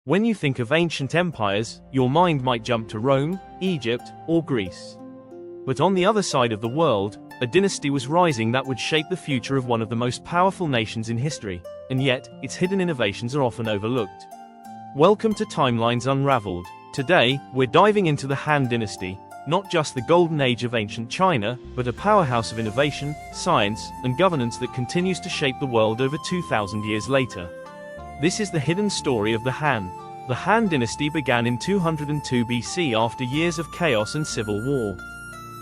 When you think of ancient empires, your mind might jump to Rome, Egypt, or Greece. But on the other side of the world, a dynasty was rising that would shape the future of one of the most powerful nations in history, and yet, its hidden innovations are often overlooked. Welcome to Timelines Unravelled. Today, we're diving into the Han Dynasty, not just the golden age of ancient China, but a powerhouse of innovation, science, and governance that continues to shape the world over 2,000 years later. This is the hidden story of the Han. The Han Dynasty began in 202 BC after years of chaos and civil war.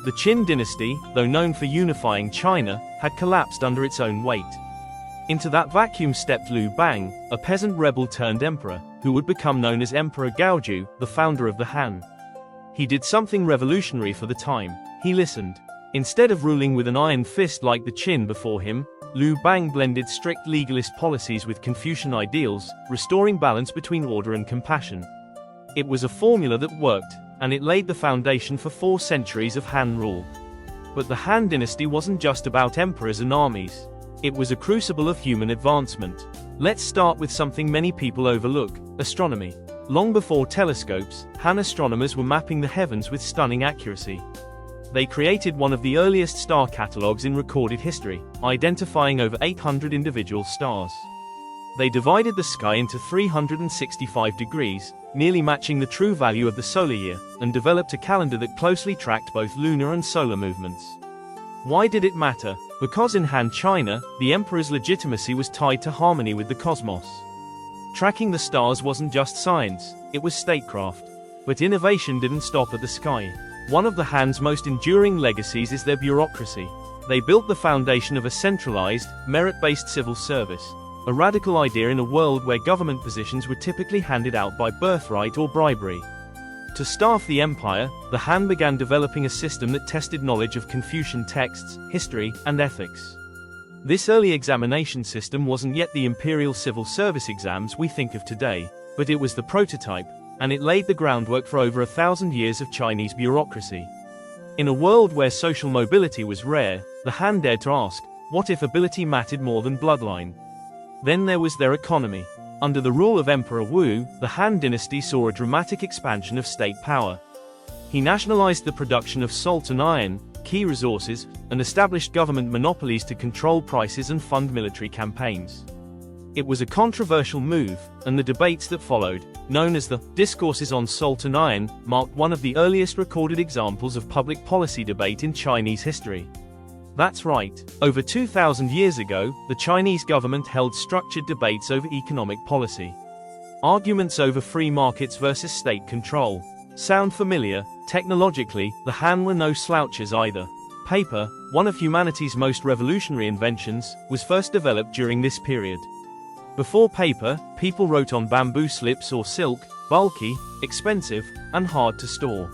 The Qin dynasty, though known for unifying China, had collapsed under its own weight. Into that vacuum stepped Liu Bang, a peasant rebel turned emperor, who would become known as Emperor Gaoju, the founder of the Han. He did something revolutionary for the time. He listened. Instead of ruling with an iron fist like the Qin before him, Liu Bang blended strict legalist policies with Confucian ideals, restoring balance between order and compassion. It was a formula that worked, and it laid the foundation for 4 centuries of Han rule. But the Han dynasty wasn't just about emperors and armies. It was a crucible of human advancement. Let's start with something many people overlook: astronomy. Long before telescopes, Han astronomers were mapping the heavens with stunning accuracy. They created one of the earliest star catalogues in recorded history, identifying over 800 individual stars. They divided the sky into 365 degrees, nearly matching the true value of the solar year, and developed a calendar that closely tracked both lunar and solar movements. Why did it matter? Because in Han China, the emperor's legitimacy was tied to harmony with the cosmos. Tracking the stars wasn't just science, it was statecraft. But innovation didn't stop at the sky. One of the Han's most enduring legacies is their bureaucracy. They built the foundation of a centralized, merit-based civil service, a radical idea in a world where government positions were typically handed out by birthright or bribery. To staff the empire, the Han began developing a system that tested knowledge of Confucian texts, history, and ethics. This early examination system wasn't yet the imperial civil service exams we think of today, but it was the prototype, and it laid the groundwork for over 1,000 years of Chinese bureaucracy. In a world where social mobility was rare, the Han dared to ask, what if ability mattered more than bloodline? Then there was their economy. Under the rule of Emperor Wu, the Han dynasty saw a dramatic expansion of state power. He nationalized the production of salt and iron, key resources, and established government monopolies to control prices and fund military campaigns. It was a controversial move, and the debates that followed, known as the discourses on salt and iron, marked one of the earliest recorded examples of public policy debate in Chinese history. That's right, over 2,000 years ago, the Chinese government held structured debates over economic policy. Arguments over free markets versus state control. Sound familiar? Technologically, the Han were no slouches either. Paper, one of humanity's most revolutionary inventions, was first developed during this period. Before paper, people wrote on bamboo slips or silk, bulky, expensive, and hard to store.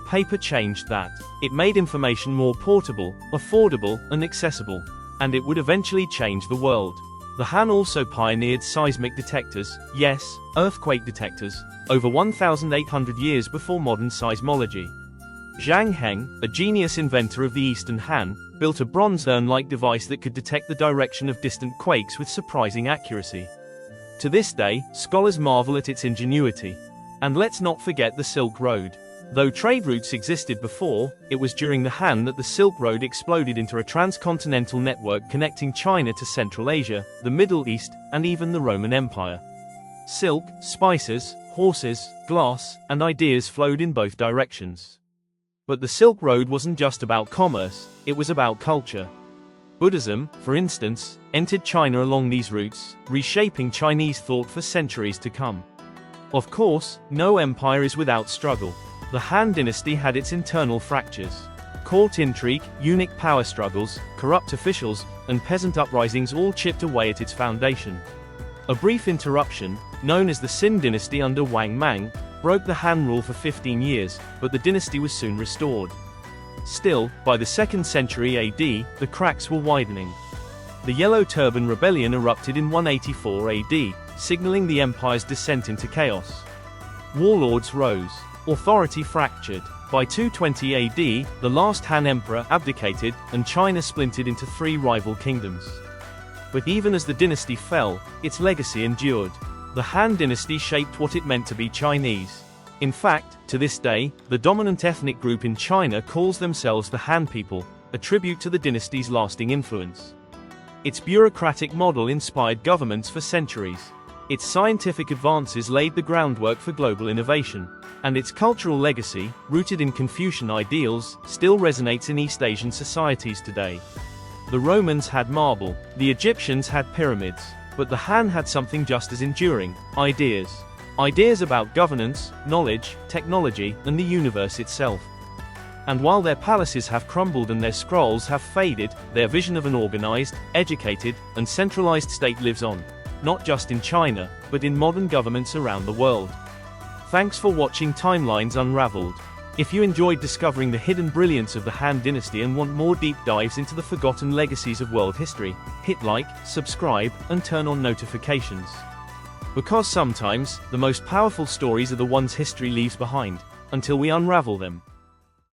Paper changed that. It made information more portable, affordable, and accessible. And it would eventually change the world. The Han also pioneered seismic detectors, yes, earthquake detectors, over 1,800 years before modern seismology. Zhang Heng, a genius inventor of the Eastern Han, built a bronze urn-like device that could detect the direction of distant quakes with surprising accuracy. To this day, scholars marvel at its ingenuity. And let's not forget the Silk Road. Though trade routes existed before, it was during the Han that the Silk Road exploded into a transcontinental network connecting China to Central Asia, the Middle East, and even the Roman Empire. Silk, spices, horses, glass, and ideas flowed in both directions. But the Silk Road wasn't just about commerce, it was about culture. Buddhism, for instance, entered China along these routes, reshaping Chinese thought for centuries to come. Of course, no empire is without struggle. The Han dynasty had its internal fractures. Court intrigue, eunuch power struggles, corrupt officials, and peasant uprisings all chipped away at its foundation. A brief interruption, known as the Xin dynasty under Wang Mang, broke the Han rule for 15 years, but the dynasty was soon restored. Still, by the 2nd century AD, the cracks were widening. The Yellow Turban Rebellion erupted in 184 AD, signaling the empire's descent into chaos. Warlords rose. Authority fractured. By 220 AD, the last Han emperor abdicated, and China splintered into 3 rival kingdoms. But even as the dynasty fell, its legacy endured. The Han Dynasty shaped what it meant to be Chinese. In fact, to this day, the dominant ethnic group in China calls themselves the Han people, a tribute to the dynasty's lasting influence. Its bureaucratic model inspired governments for centuries. Its scientific advances laid the groundwork for global innovation. And its cultural legacy, rooted in Confucian ideals, still resonates in East Asian societies today. The Romans had marble, the Egyptians had pyramids, but the Han had something just as enduring: ideas. Ideas about governance, knowledge, technology, and the universe itself. And while their palaces have crumbled and their scrolls have faded, their vision of an organized, educated, and centralized state lives on. Not just in China, but in modern governments around the world. Thanks for watching Timelines Unravelled. If you enjoyed discovering the hidden brilliance of the Han Dynasty and want more deep dives into the forgotten legacies of world history, hit like, subscribe, and turn on notifications. Because sometimes, the most powerful stories are the ones history leaves behind, until we unravel them.